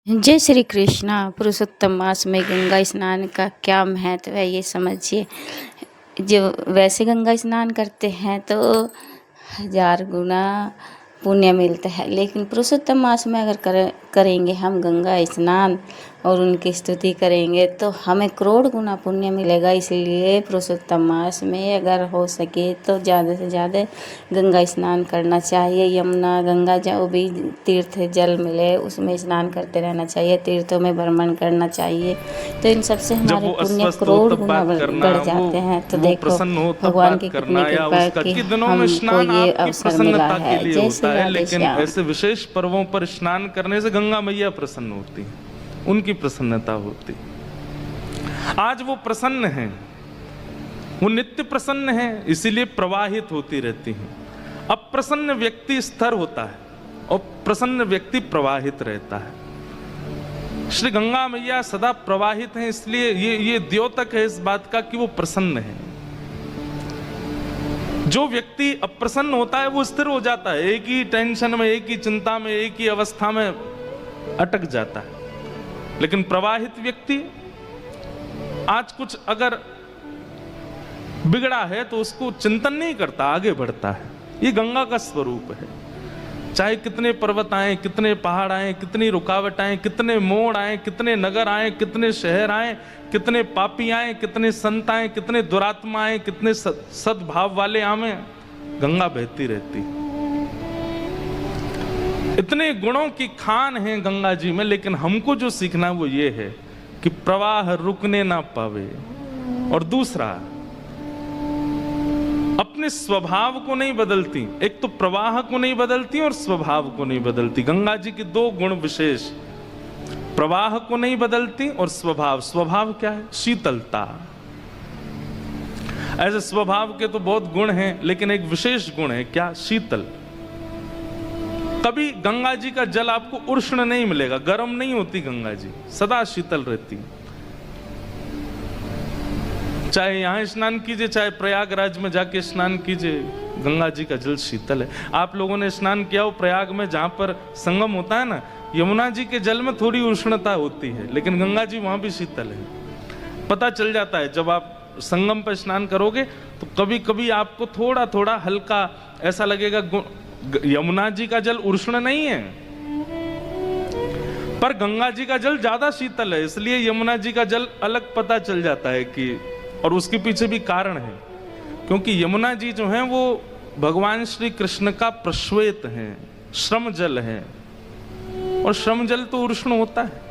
जय श्री कृष्णा। पुरुषोत्तम मास में गंगा स्नान का क्या महत्व है ये समझिए। जो वैसे गंगा स्नान करते हैं तो 1000 गुना पुण्य मिलता है, लेकिन पुरुषोत्तम मास में अगर करेंगे हम गंगा स्नान और उनकी स्तुति करेंगे तो हमें करोड़ गुना पुण्य मिलेगा। इसलिए पुरुषोत्तम मास में अगर हो सके तो ज़्यादा से ज़्यादा गंगा स्नान करना चाहिए। यमुना गंगा जो भी तीर्थ जल मिले उसमें स्नान करते रहना चाहिए, तीर्थों में भ्रमण करना चाहिए। तो इन सबसे हमारे पुण्य करोड़ गुना बढ़ जाते हैं। तो देखो भगवान की कितनी कृपा है कि हमको ये अवसर मिला है। जय श्री राधे लेकिन श्याम। ऐसे विशेष पर्वों पर स्नान करने से गंगा मैया प्रसन्न होती है, उनकी प्रसन्नता होती। आज वो प्रसन्न हैं, वो नित्य प्रसन्न हैं, इसीलिए प्रवाहित होती रहती हैं। अप्रसन्न व्यक्ति स्थिर होता है और प्रसन्न व्यक्ति प्रवाहित रहता है। श्री गंगा मैया सदा प्रवाहित हैं, इसलिए ये द्योतक है इस बात का कि वो प्रसन्न है। जो व्यक्ति अप्रसन्न होता है वो स्थिर हो जाता है, एक ही टेंशन में, एक ही चिंता में, एक ही अवस्था में अटक जाता है। लेकिन प्रवाहित व्यक्ति आज कुछ अगर बिगड़ा है तो उसको चिंतन नहीं करता, आगे बढ़ता है। ये गंगा का स्वरूप है। चाहे कितने पर्वत आए, कितने पहाड़ आए, कितनी रुकावट आए, कितने मोड़ आए, कितने नगर आए, कितने शहर आए, कितने पापी आए, कितने संत आए, कितने दुरात्मा आए, कितने सद्भाव वाले आवे, गंगा बहती रहती। इतने गुणों की खान है गंगा जी में, लेकिन हमको जो सीखना है वो ये है कि प्रवाह रुकने ना पावे। और दूसरा, अपने स्वभाव को नहीं बदलती। एक तो प्रवाह को नहीं बदलती और स्वभाव को नहीं बदलती। गंगा जी के दो गुण विशेष, प्रवाह को नहीं बदलती और स्वभाव। स्वभाव क्या है? शीतलता। ऐसे स्वभाव के तो बहुत गुण हैं, लेकिन एक विशेष गुण है, क्या? शीतल। कभी गंगा जी का जल आपको उष्ण नहीं मिलेगा, गर्म नहीं होती गंगा जी, सदा शीतल रहती। चाहे यहां स्नान कीजिए, चाहे प्रयागराज में जाके स्नान कीजिए, गंगा जी का जल शीतल है। आप लोगों ने स्नान किया हो प्रयाग में, जहां पर संगम होता है ना, यमुना जी के जल में थोड़ी उष्णता होती है, लेकिन गंगा जी वहां भी शीतल है। पता चल जाता है जब आप संगम पर स्नान करोगे तो कभी कभी आपको थोड़ा थोड़ा हल्का ऐसा लगेगा, यमुना जी का जल उष्ण नहीं है, पर गंगा जी का जल ज्यादा शीतल है, इसलिए यमुना जी का जल अलग पता चल जाता है कि। और उसके पीछे भी कारण है, क्योंकि यमुना जी जो है वो भगवान श्री कृष्ण का प्रश्वेत है, श्रम जल है, और श्रम जल तो उष्ण होता है।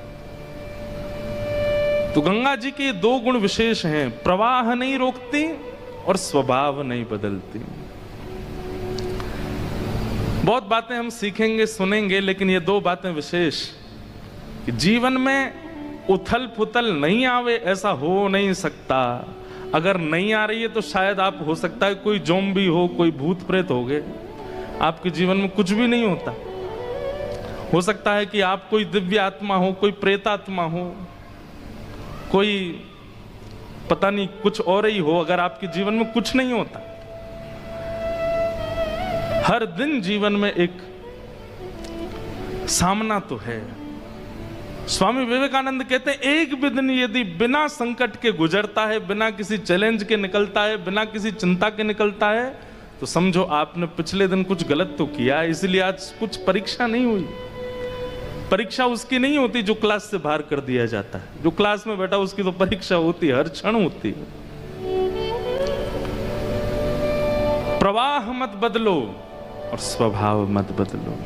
तो गंगा जी के दो गुण विशेष हैं, प्रवाह नहीं रोकती और स्वभाव नहीं बदलती। बहुत बातें हम सीखेंगे, सुनेंगे, लेकिन ये दो बातें विशेष कि जीवन में उथल पुथल नहीं आवे, ऐसा हो नहीं सकता। अगर नहीं आ रही है तो शायद आप, हो सकता है कोई ज़ॉम्बी हो, कोई भूत प्रेत हो गए, आपके जीवन में कुछ भी नहीं होता। हो सकता है कि आप कोई दिव्य आत्मा हो, कोई प्रेतात्मा हो, कोई पता नहीं कुछ और ही हो, अगर आपके जीवन में कुछ नहीं होता। हर दिन जीवन में एक सामना तो है। स्वामी विवेकानंद कहते हैं, एक भी दिन यदि बिना संकट के गुजरता है, बिना किसी चैलेंज के निकलता है, बिना किसी चिंता के निकलता है, तो समझो आपने पिछले दिन कुछ गलत तो किया है, इसलिए आज कुछ परीक्षा नहीं हुई। परीक्षा उसकी नहीं होती जो क्लास से बाहर कर दिया जाता है। जो क्लास में बैठा उसकी तो परीक्षा होती है, हर क्षण होती है। प्रवाह मत बदलो और स्वभाव मत बदलो,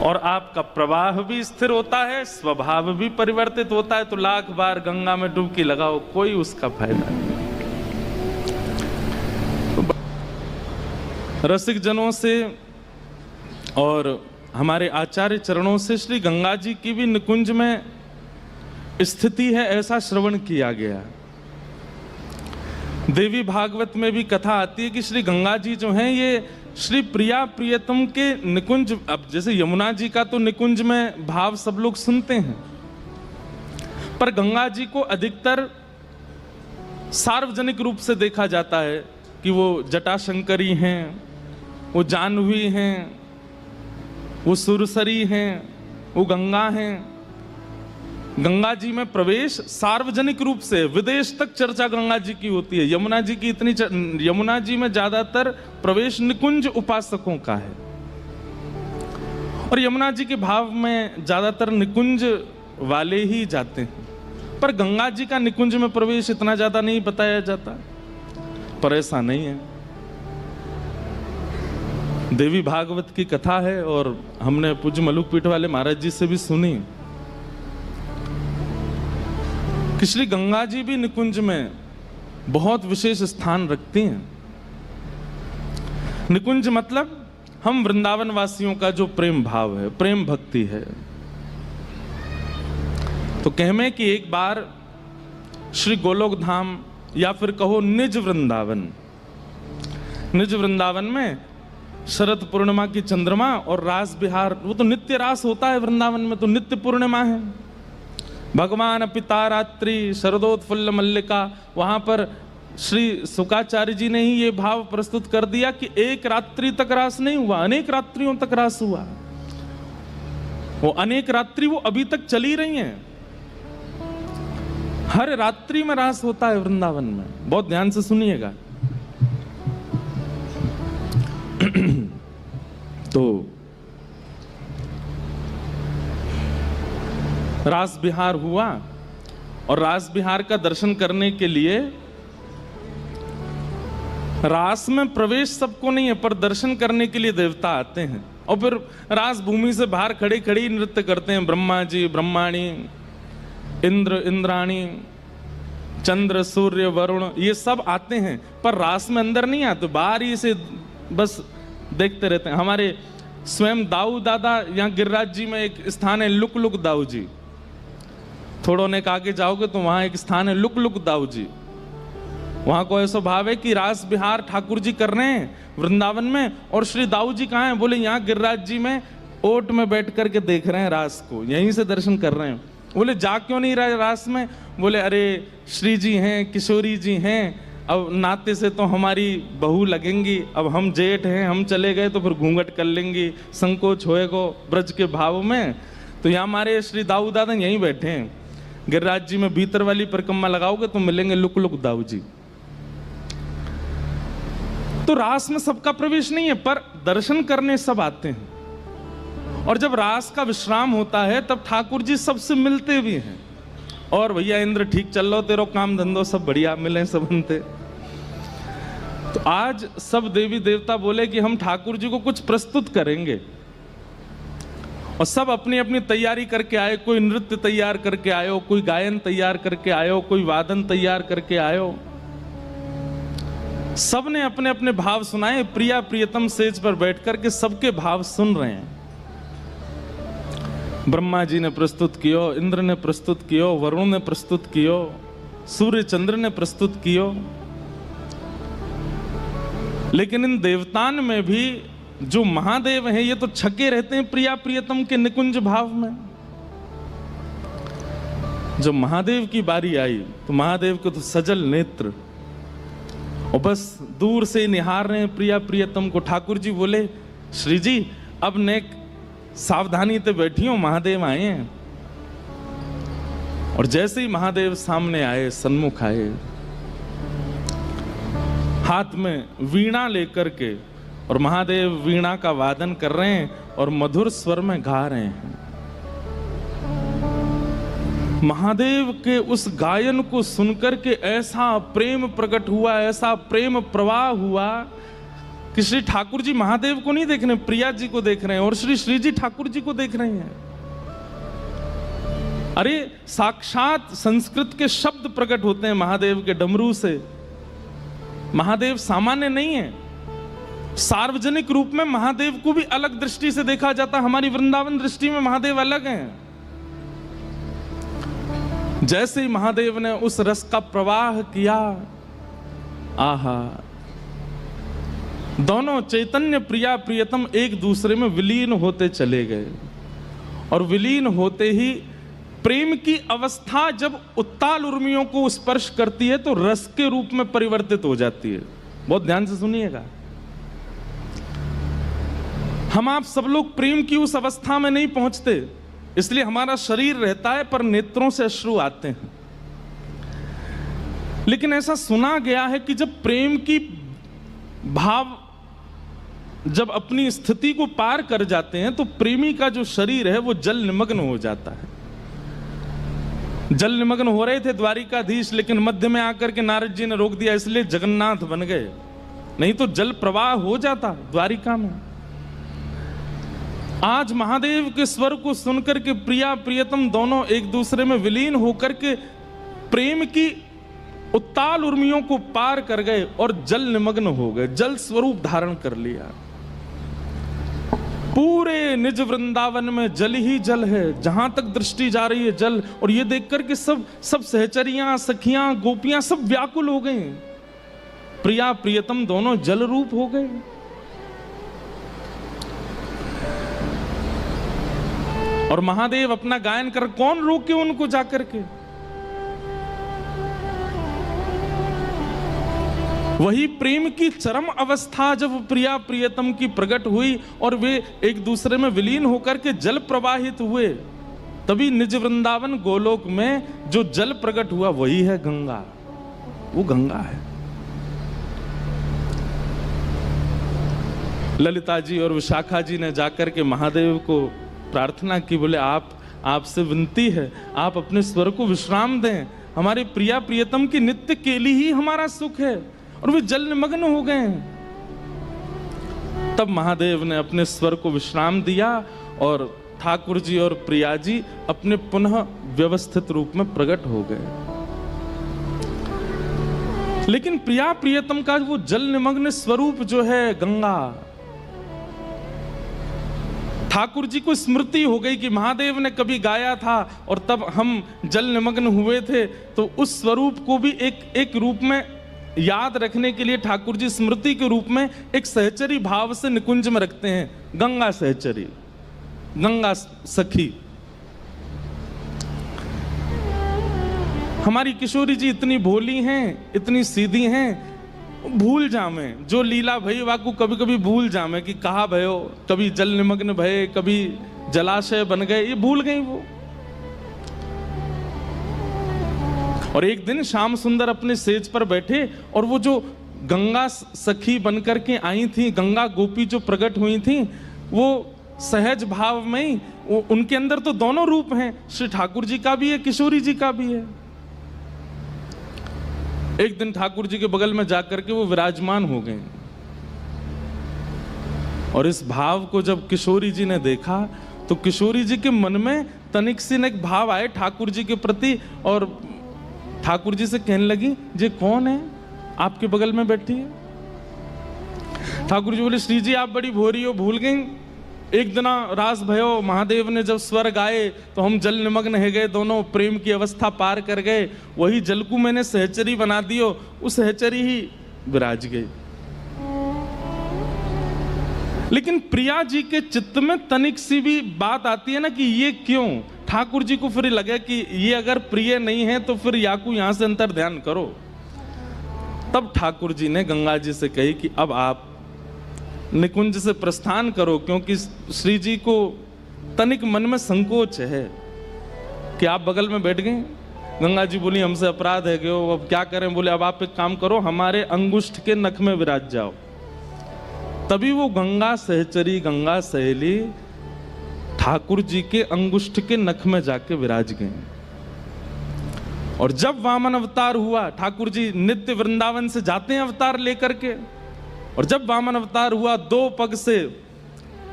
और आपका प्रवाह भी स्थिर होता है, स्वभाव भी परिवर्तित होता है। तो लाख बार गंगा में डुबकी लगाओ, कोई उसका फायदा नहीं। रसिक जनों से और हमारे आचार्य चरणों से श्री गंगा जी की भी निकुंज में स्थिति है, ऐसा श्रवण किया गया। देवी भागवत में भी कथा आती है कि श्री गंगा जी जो हैं ये श्री प्रिया प्रियतम के निकुंज। अब जैसे यमुना जी का तो निकुंज में भाव सब लोग सुनते हैं, पर गंगा जी को अधिकतर सार्वजनिक रूप से देखा जाता है कि वो जटाशंकरी हैं, वो जाह्नवी हैं, वो सुरसरी हैं, वो गंगा हैं। गंगा जी में प्रवेश सार्वजनिक रूप से, विदेश तक चर्चा गंगा जी की होती है। यमुना जी की यमुना जी में ज्यादातर प्रवेश निकुंज उपासकों का है, और यमुना जी के भाव में ज्यादातर निकुंज वाले ही जाते हैं। पर गंगा जी का निकुंज में प्रवेश इतना ज्यादा नहीं बताया जाता, पर ऐसा नहीं है। देवी भागवत की कथा है, और हमने पूज्य मलुकपीठ वाले महाराज जी से भी सुनी कि श्री गंगा जी भी निकुंज में बहुत विशेष स्थान रखती हैं। निकुंज मतलब हम वृंदावन वासियों का जो प्रेम भाव है, प्रेम भक्ति है। तो कहमें कि एक बार श्री गोलोक धाम, या फिर कहो निज वृंदावन में शरद पूर्णिमा की चंद्रमा और रास बिहार, वो तो नित्य रास होता है वृंदावन में, तो नित्य पूर्णिमा है। भगवान पिता रात्रि शरदोत्फुल्ल मल्लिका, वहां पर श्री शुकाचार्य जी ने ही ये भाव प्रस्तुत कर दिया कि एक रात्रि तक रास नहीं हुआ, अनेक रात्रियों तक रास हुआ। वो अनेक रात्रि वो अभी तक चली रही हैं, हर रात्रि में रास होता है वृंदावन में। बहुत ध्यान से सुनिएगा। तो रास बिहार हुआ, और रास बिहार का दर्शन करने के लिए, रास में प्रवेश सबको नहीं है, पर दर्शन करने के लिए देवता आते हैं, और फिर रास भूमि से बाहर खड़े खड़े ही नृत्य करते हैं। ब्रह्मा जी, ब्रह्माणी, इंद्र, इंद्राणी, चंद्र, सूर्य, वरुण, ये सब आते हैं, पर रास में अंदर नहीं आते, बाहर ही से बस देखते रहते हैं। हमारे स्वयं दाऊ दादा, यहाँ गिरिराज जी में एक स्थान है लुक लुक दाऊ जी, थोड़ो ने आगे जाओगे तो वहां एक स्थान है लुक लुक दाऊ जी। वहां को ऐसा भाव है कि रास बिहार ठाकुर जी कर रहे हैं वृंदावन में, और श्री दाऊ जी कहाँ हैं? बोले यहाँ गिरिराज जी में ओट में बैठ करके देख रहे हैं रास को, यहीं से दर्शन कर रहे हैं। बोले जा क्यों नहीं रहे रास में? बोले अरे श्री जी हैं, किशोरी जी हैं, अब नाते से तो हमारी बहू लगेंगी, अब हम जेठ हैं, हम चले गए तो फिर घूंघट कर लेंगी, संकोच होएगो ब्रज के भाव में। तो यहाँ हमारे श्री दाऊ दादा यहीं बैठे हैं। गिरिराज जी में भीतर वाली परिक्रमा लगाओगे तो मिलेंगे लुक लुक दाऊ जी। तो रास में सबका प्रवेश नहीं है, पर दर्शन करने सब आते हैं। और जब रास का विश्राम होता है तब ठाकुर जी सबसे मिलते भी हैं, और भैया इंद्र ठीक चल लो, तेरो काम धंधो सब बढ़िया, मिले सब बनते। तो आज सब देवी देवता बोले कि हम ठाकुर जी को कुछ प्रस्तुत करेंगे, और सब अपनी अपनी तैयारी करके आए। कोई नृत्य तैयार करके आयो, कोई गायन तैयार करके आयो, कोई वादन तैयार करके आयो। सब ने अपने अपने भाव सुनाए। प्रिया प्रियतम सेज पर बैठ करके सबके भाव सुन रहे हैं। ब्रह्मा जी ने प्रस्तुत कियो, इंद्र ने प्रस्तुत कियो, वरुण ने प्रस्तुत कियो, सूर्य चंद्र ने प्रस्तुत कियो। लेकिन इन देवतान में भी जो महादेव हैं, ये तो छके रहते हैं प्रिया प्रियतम के निकुंज भाव में। जब महादेव की बारी आई तो महादेव को तो सजल नेत्र, और बस दूर से निहार रहे हैं प्रिया प्रियतम को। ठाकुर जी बोले श्री जी अब नेक सावधानी से बैठी हो, महादेव आए हैं। और जैसे ही महादेव सामने आए, सन्मुख आए, हाथ में वीणा लेकर के, और महादेव वीणा का वादन कर रहे हैं और मधुर स्वर में गा रहे हैं। महादेव के उस गायन को सुनकर के ऐसा प्रेम प्रकट हुआ, ऐसा प्रेम प्रवाह हुआ कि श्री ठाकुर जी महादेव को नहीं देख रहे, प्रिया जी को देख रहे हैं, और श्री जी ठाकुर जी को देख रहे हैं। अरे साक्षात संस्कृत के शब्द प्रकट होते हैं महादेव के डमरू से। महादेव सामान्य नहीं है, सार्वजनिक रूप में महादेव को भी अलग दृष्टि से देखा जाता है। हमारी वृंदावन दृष्टि में महादेव अलग हैं। जैसे ही महादेव ने उस रस का प्रवाह किया, आहा, दोनों चैतन्य प्रिया प्रियतम एक दूसरे में विलीन होते चले गए। और विलीन होते ही प्रेम की अवस्था जब उत्ताल उर्मियों को स्पर्श करती है तो रस के रूप में परिवर्तित हो जाती है। बहुत ध्यान से सुनिएगा। हम आप सब लोग प्रेम की उस अवस्था में नहीं पहुंचते, इसलिए हमारा शरीर रहता है पर नेत्रों से अश्रु आते हैं। लेकिन ऐसा सुना गया है कि जब प्रेम की भाव जब अपनी स्थिति को पार कर जाते हैं तो प्रेमी का जो शरीर है वो जल निमग्न हो जाता है। जल निमग्न हो रहे थे द्वारिकाधीश, लेकिन मध्य में आकर के नारद जी ने रोक दिया, इसलिए जगन्नाथ बन गए, नहीं तो जल प्रवाह हो जाता द्वारिका में। आज महादेव के स्वर को सुनकर के प्रिया प्रियतम दोनों एक दूसरे में विलीन होकर के प्रेम की उत्ताल उर्मियों को पार कर गए और जल निमग्न हो गए, जल स्वरूप धारण कर लिया। पूरे निज वृंदावन में जल ही जल है, जहां तक दृष्टि जा रही है जल। और ये देखकर के सब सहचरियां, सखियां, गोपियां सब व्याकुल हो गई। प्रिया प्रियतम दोनों जल रूप हो गए। और महादेव अपना गायन कर, कौन रोके उनको जाकर के? वही प्रेम की चरम अवस्था जब प्रिया प्रियतम की प्रकट हुई और वे एक दूसरे में विलीन होकर के जल प्रवाहित हुए, तभी निज वृंदावन गोलोक में जो जल प्रकट हुआ वही है गंगा। वो गंगा है। ललिता जी और विशाखा जी ने जाकर के महादेव को प्रार्थना की, बोले आपसे विनती है, आप अपने स्वर को विश्राम दें, हमारे प्रिया प्रियतम की नित्य केली ही हमारा सुख है। और वे जल निमग्न हो गए। तब महादेव ने अपने स्वर को विश्राम दिया और ठाकुर जी और प्रिया जी अपने पुनः व्यवस्थित रूप में प्रकट हो गए। लेकिन प्रिया प्रियतम का वो जल निमग्न स्वरूप जो है गंगा, ठाकुर जी को स्मृति हो गई कि महादेव ने कभी गाया था और तब हम जल निमग्न हुए थे, तो उस स्वरूप को भी एक रूप में याद रखने के लिए ठाकुर जी स्मृति के रूप में एक सहचरी भाव से निकुंज में रखते हैं, गंगा सहचरी, गंगा सखी। हमारी किशोरी जी इतनी भोली हैं, इतनी सीधी हैं, भूल जामे जो लीला भई वाकू कभी कभी भूल जामे कि कहा भयो, कभी जल निमग्न भये, कभी जलाशय बन गए, ये भूल गई वो। और एक दिन श्याम सुंदर अपने सेज पर बैठे और वो जो गंगा सखी बनकर के आई थी, गंगा गोपी जो प्रकट हुई थी, वो सहज भाव में उनके अंदर तो दोनों रूप हैं, श्री ठाकुर जी का भी है, किशोरी जी का भी है। एक दिन ठाकुर जी के बगल में जाकर के वो विराजमान हो गए और इस भाव को जब किशोरी जी ने देखा तो किशोरी जी के मन में तनिक सी एक भाव आए ठाकुर जी के प्रति, और ठाकुर जी से कहने लगी, ये कौन है आपके बगल में बैठी है? ठाकुर जी बोले, श्री जी आप बड़ी भोरी हो, भूल गई? एक दिन रास भयो, महादेव ने जब स्वर गाए तो हम जल निमग्न है गए, दोनों प्रेम की अवस्था पार कर गए, वही जल को मैंने सहचरी बना दियो, उस सहचरी ही विराज गई। लेकिन प्रिया जी के चित्त में तनिक सी भी बात आती है ना कि ये क्यों? ठाकुर जी को फिर लगे कि ये अगर प्रिय नहीं है तो फिर याकू यहां से अंतर ध्यान करो। तब ठाकुर जी ने गंगा जी से कही कि अब आप निकुंज से प्रस्थान करो, क्योंकि श्री जी को तनिक मन में संकोच है कि आप बगल में बैठ गए। गंगा जी बोली, हमसे अपराध है क्यों, अब क्या करें? बोले, अब आप एक काम करो, हमारे अंगुष्ठ के नख में विराज जाओ। तभी वो गंगा सहचरी, गंगा सहेली ठाकुर जी के अंगुष्ठ के नख में जाके विराज गए। और जब वामन अवतार हुआ, ठाकुर जी नित्य वृंदावन से जाते हैं अवतार लेकर के, और जब वामन अवतार हुआ 2 पग से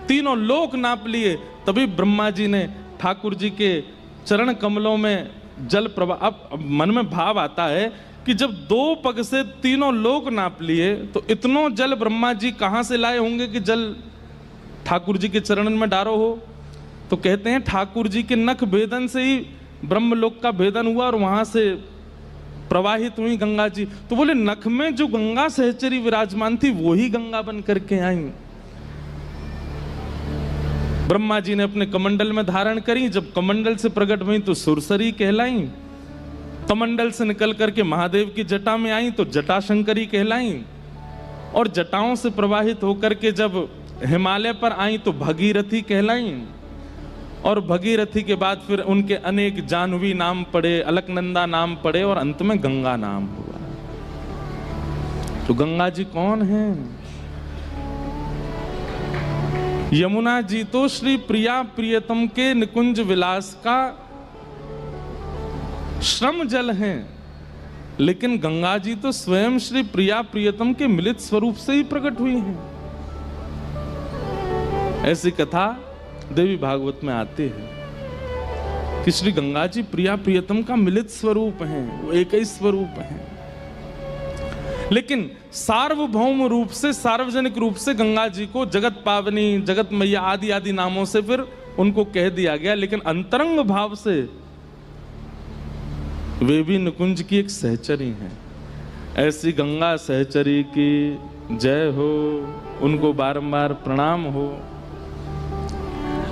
तीनों लोक नाप लिए, तभी ब्रह्मा जी ने ठाकुर जी के चरण कमलों में जल प्रवाह। अब मन में भाव आता है कि जब 2 पग से तीनों लोक नाप लिए तो इतनों जल ब्रह्मा जी कहां से लाए होंगे कि जल ठाकुर जी के चरणन में डारो हो? तो कहते हैं ठाकुर जी के नख भेदन से ही ब्रह्मलोक का भेदन हुआ और वहां से प्रवाहित हुई गंगा जी। तो बोले, नख में जो गंगा सहचरी विराजमान थी वही गंगा बन करके आई। ब्रह्मा जी ने अपने कमंडल में धारण करी, जब कमंडल से प्रकट हुई तो सुरसरी कहलाई, कमंडल से निकल करके महादेव की जटा में आई तो जटा शंकरी कहलाई, और जटाओं से प्रवाहित होकर के जब हिमालय पर आई तो भगीरथी कहलाई, और भगीरथी के बाद फिर उनके अनेक जाह्नवी नाम पड़े, अलकनंदा नाम पड़े और अंत में गंगा नाम हुआ। तो गंगा जी कौन है? यमुना जी तो श्री प्रिया प्रियतम के निकुंज विलास का श्रम जल हैं, लेकिन गंगा जी तो स्वयं श्री प्रिया प्रियतम के मिलित स्वरूप से ही प्रकट हुई हैं। ऐसी कथा देवी भागवत में आती है कि श्री गंगा जी प्रिया प्रियतम का मिलित स्वरूप हैं, वो एक ही स्वरूप हैं। लेकिन सार्वभौम रूप से, सार्वजनिक रूप से गंगा जी को जगत पावनी, जगत मैया आदि आदि नामों से फिर उनको कह दिया गया, लेकिन अंतरंग भाव से वे भी निकुंज की एक सहचरी हैं। ऐसी गंगा सहचरी की जय हो, उनको बारंबार प्रणाम हो।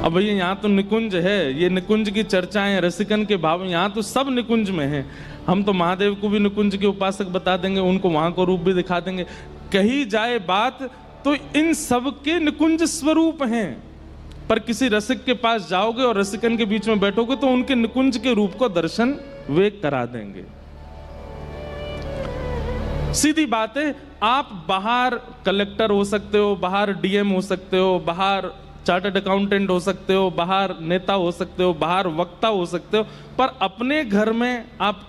अब भैया यहाँ तो निकुंज है, ये निकुंज की चर्चाएं रसिकन के भाव, यहाँ तो सब निकुंज में है। हम तो महादेव को भी निकुंज के उपासक बता देंगे, उनको वहां को रूप भी दिखा देंगे। कही जाए बात तो इन सब के निकुंज स्वरूप हैं, पर किसी रसिक के पास जाओगे और रसिकन के बीच में बैठोगे तो उनके निकुंज के रूप को दर्शन वे करा देंगे। सीधी बात है, आप बाहर कलेक्टर हो सकते हो, बाहर डीएम हो सकते हो, बाहर चार्टर्ड अकाउंटेंट हो सकते हो, बाहर नेता हो सकते हो, बाहर वक्ता हो सकते हो, पर अपने घर में आप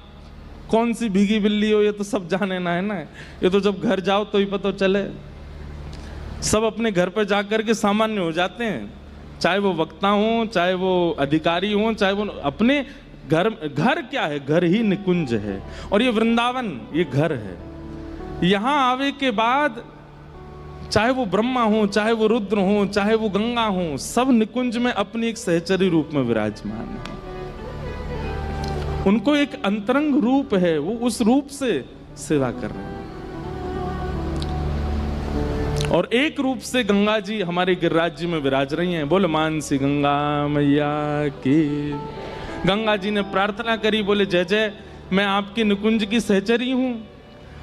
कौन सी भीगी बिल्ली हो ये तो सब जाने ना है ना। ये तो जब घर जाओ तो ही पता चले। सब अपने घर पर जाकर के सामान्य हो जाते हैं, चाहे वो वक्ता हो, चाहे वो अधिकारी हो, चाहे वो अपने घर। घर क्या है? घर ही निकुंज है। और ये वृंदावन ये घर है। यहां आवे के बाद चाहे वो ब्रह्मा हो, चाहे वो रुद्र हो, चाहे वो गंगा हो, सब निकुंज में अपनी एक सहचरी रूप में विराजमान है। उनको एक अंतरंग रूप है, वो उस रूप से सेवा कर रहे हैं। और एक रूप से गंगा जी हमारे गिरिराज जी में विराज रही हैं। बोल मानसी गंगा मैया की। गंगा जी ने प्रार्थना करी, बोले जय जय, मैं आपकी निकुंज की सहचरी हूं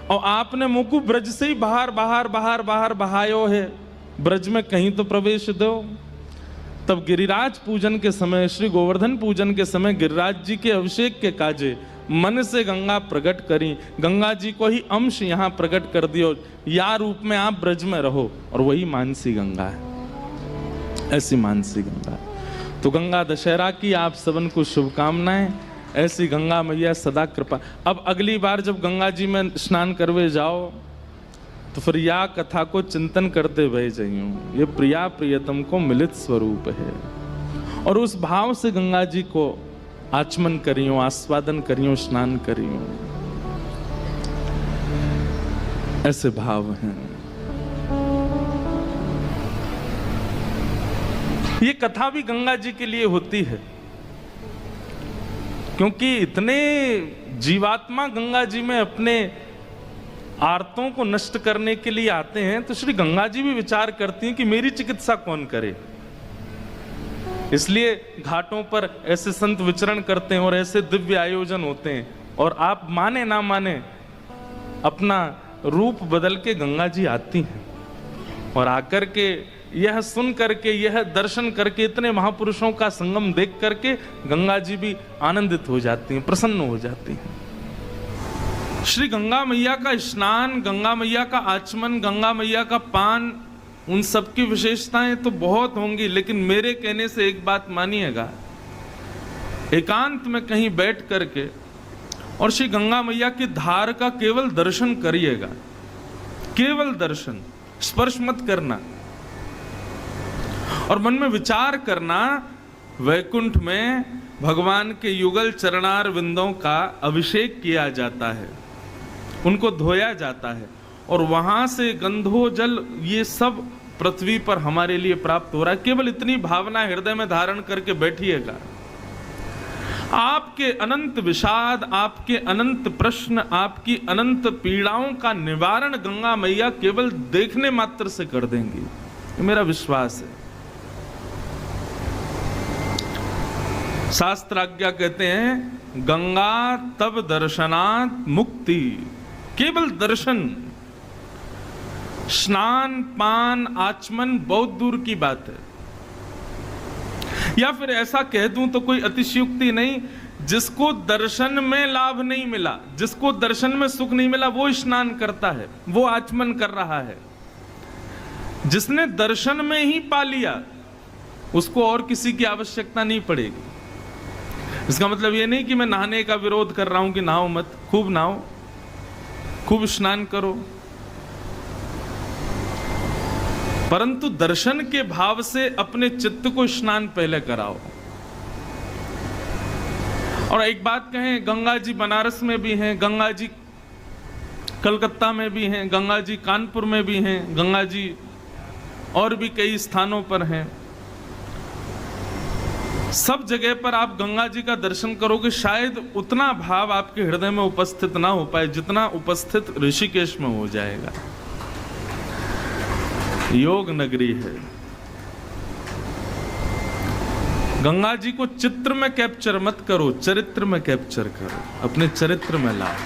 और आपने मुझको ब्रज से ही बाहर बाहर बाहर बाहर बहायो है, ब्रज में कहीं तो प्रवेश दो। तब गिरिराज पूजन के समय, श्री गोवर्धन पूजन के समय गिरिराज जी के अभिषेक के काजे मन से गंगा प्रकट करी। गंगा जी को ही अंश यहाँ प्रकट कर दियो, या रूप में आप ब्रज में रहो। और वही मानसी गंगा है, ऐसी मानसी गंगा। तो गंगा दशहरा की आप सबन को शुभकामनाएं। ऐसी गंगा मैया सदा कृपा। अब अगली बार जब गंगा जी में स्नान करवे जाओ तो फिर या कथा को चिंतन करते बह जाइयो, ये प्रिया प्रियतम को मिलित स्वरूप है। और उस भाव से गंगा जी को आचमन करियो, आस्वादन करियो, स्नान करियो। ऐसे भाव हैं। ये कथा भी गंगा जी के लिए होती है, क्योंकि इतने जीवात्मा गंगा जी में अपने आर्तों को नष्ट करने के लिए आते हैं, तो श्री गंगा जी भी विचार करती हैं कि मेरी चिकित्सा कौन करे। इसलिए घाटों पर ऐसे संत विचरण करते हैं और ऐसे दिव्य आयोजन होते हैं। और आप माने ना माने, अपना रूप बदल के गंगा जी आती हैं और आकर के यह सुन करके, यह दर्शन करके, इतने महापुरुषों का संगम देख करके गंगा जी भी आनंदित हो जाती हैं, प्रसन्न हो जाती हैं। श्री गंगा मैया का स्नान, गंगा मैया का आचमन, गंगा मैया का पान, उन सब की विशेषताएं तो बहुत होंगी, लेकिन मेरे कहने से एक बात मानिएगा, एकांत में कहीं बैठ करके और श्री गंगा मैया की धार का केवल दर्शन करिएगा। केवल दर्शन, स्पर्श मत करना। और मन में विचार करना, वैकुंठ में भगवान के युगल चरणार विंदों का अभिषेक किया जाता है, उनको धोया जाता है, और वहां से गंधो जल ये सब पृथ्वी पर हमारे लिए प्राप्त हो रहा है। केवल इतनी भावना हृदय में धारण करके बैठिएगा। आपके अनंत विषाद, आपके अनंत प्रश्न, आपकी अनंत पीड़ाओं का निवारण गंगा मैया केवल देखने मात्र से कर देंगी, ये मेरा विश्वास है। शास्त्राज्ञा कहते हैं गंगा तब दर्शनात् मुक्ति। केवल दर्शन, स्नान पान आचमन बहुत दूर की बात है। या फिर ऐसा कह दूं तो कोई अतिशयोक्ति नहीं, जिसको दर्शन में लाभ नहीं मिला, जिसको दर्शन में सुख नहीं मिला, वो स्नान करता है, वो आचमन कर रहा है। जिसने दर्शन में ही पा लिया उसको और किसी की आवश्यकता नहीं पड़ेगी। इसका मतलब ये नहीं कि मैं नहाने का विरोध कर रहा हूं कि नहाओ मत, खूब नहाओ, खूब स्नान करो, परंतु दर्शन के भाव से अपने चित्त को स्नान पहले कराओ। और एक बात कहें, गंगा जी बनारस में भी हैं, गंगा जी कलकत्ता में भी हैं, गंगा जी कानपुर में भी हैं, गंगा जी और भी कई स्थानों पर हैं। सब जगह पर आप गंगा जी का दर्शन करोगे, शायद उतना भाव आपके हृदय में उपस्थित ना हो पाए जितना उपस्थित ऋषिकेश में हो जाएगा। योग नगरी है। गंगा जी को चित्र में कैप्चर मत करो, चरित्र में कैप्चर करो, अपने चरित्र में लाओ।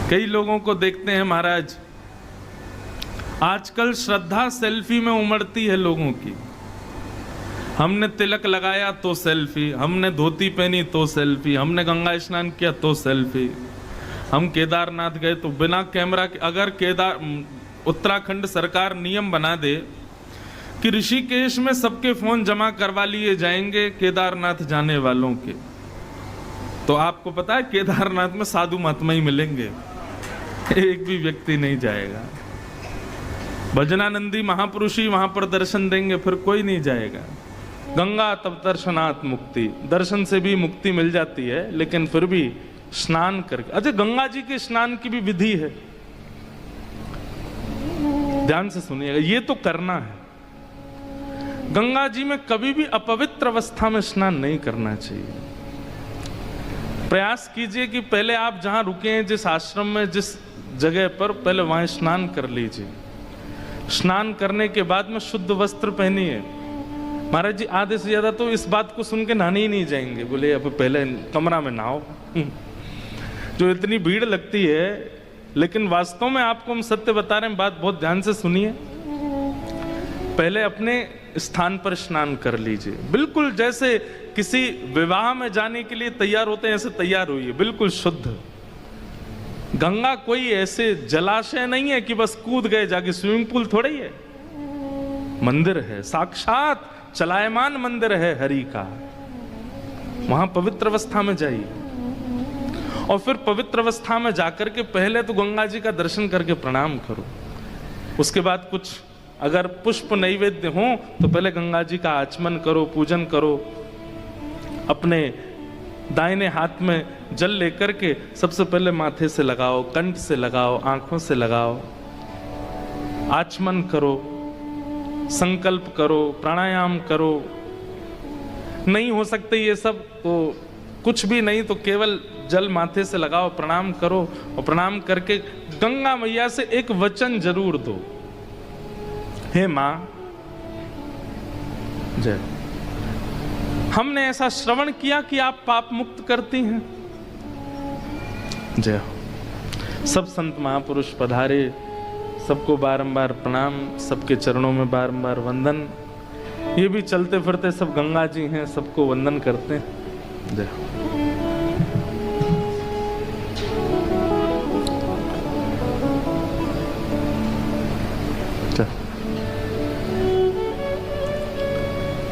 कई लोगों को देखते हैं महाराज, आजकल श्रद्धा सेल्फी में उमड़ती है लोगों की। हमने तिलक लगाया तो सेल्फी, हमने धोती पहनी तो सेल्फी, हमने गंगा स्नान किया तो सेल्फी, हम केदारनाथ गए तो बिना कैमरा के। अगर उत्तराखंड सरकार नियम बना दे कि ऋषिकेश में सबके फोन जमा करवा लिए जाएंगे केदारनाथ जाने वालों के, तो आपको पता है केदारनाथ में साधु महात्मा ही मिलेंगे, एक भी व्यक्ति नहीं जाएगा। भजनानंदी महापुरुष ही वहां पर दर्शन देंगे, फिर कोई नहीं जाएगा। गंगा तब दर्शनात् मुक्ति, दर्शन से भी मुक्ति मिल जाती है, लेकिन फिर भी स्नान करके। अच्छा, गंगा जी के स्नान की भी विधि है, ध्यान से सुनिएगा, ये तो करना है। गंगा जी में कभी भी अपवित्र अवस्था में स्नान नहीं करना चाहिए। प्रयास कीजिए कि पहले आप जहां रुके हैं, जिस आश्रम में, जिस जगह पर, पहले वहां स्नान कर लीजिए। स्नान करने के बाद में शुद्ध वस्त्र पहनिए। महाराज जी आधे से ज्यादा तो इस बात को सुन के नहाने ही नहीं जाएंगे, बोले अब पहले कमरा में नहाओ। जो इतनी भीड़ लगती है, लेकिन वास्तव में आपको हम सत्य बता रहे हैं, बात बहुत ध्यान से सुनिए। पहले अपने स्थान पर स्नान कर लीजिए, बिल्कुल जैसे किसी विवाह में जाने के लिए तैयार होते हैं ऐसे तैयार होइए, बिल्कुल शुद्ध। गंगा कोई ऐसे जलाशय नहीं है कि बस कूद गए जाके, स्विमिंग पूल थोड़ा ही है, मंदिर है, साक्षात चलायमान मंदिर है हरि का। वहां पवित्र अवस्था में जाइए, और फिर पवित्र अवस्था में जाकर के पहले तो गंगा जी का दर्शन करके प्रणाम करो। उसके बाद कुछ अगर पुष्प नैवेद्य हो तो पहले गंगा जी का आचमन करो, पूजन करो। अपने दाहिने हाथ में जल लेकर के सबसे पहले माथे से लगाओ, कंठ से लगाओ, आंखों से लगाओ, आचमन करो, संकल्प करो, प्राणायाम करो। नहीं हो सकते ये सब तो कुछ भी नहीं, तो केवल जल माथे से लगाओ, प्रणाम करो, और प्रणाम करके गंगा मैया से एक वचन जरूर दो, हे मां जय, हमने ऐसा श्रवण किया कि आप पाप मुक्त करती हैं। जय हो। सब संत महापुरुष पधारे, सबको बारंबार प्रणाम, सबके चरणों में बारंबार वंदन। ये भी चलते फिरते सब गंगा जी हैं, सबको वंदन करते हैं। जय हो।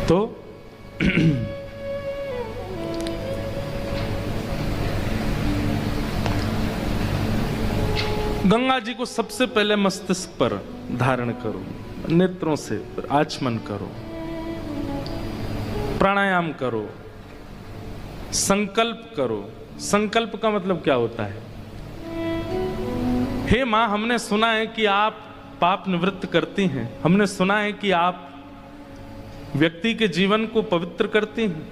तो गंगा जी को सबसे पहले मस्तिष्क पर धारण करो, नेत्रों से आचमन करो, प्राणायाम करो, संकल्प करो। संकल्प का मतलब क्या होता है? हे मां, हमने सुना है कि आप पाप निवृत्त करती हैं, हमने सुना है कि आप व्यक्ति के जीवन को पवित्र करती हैं।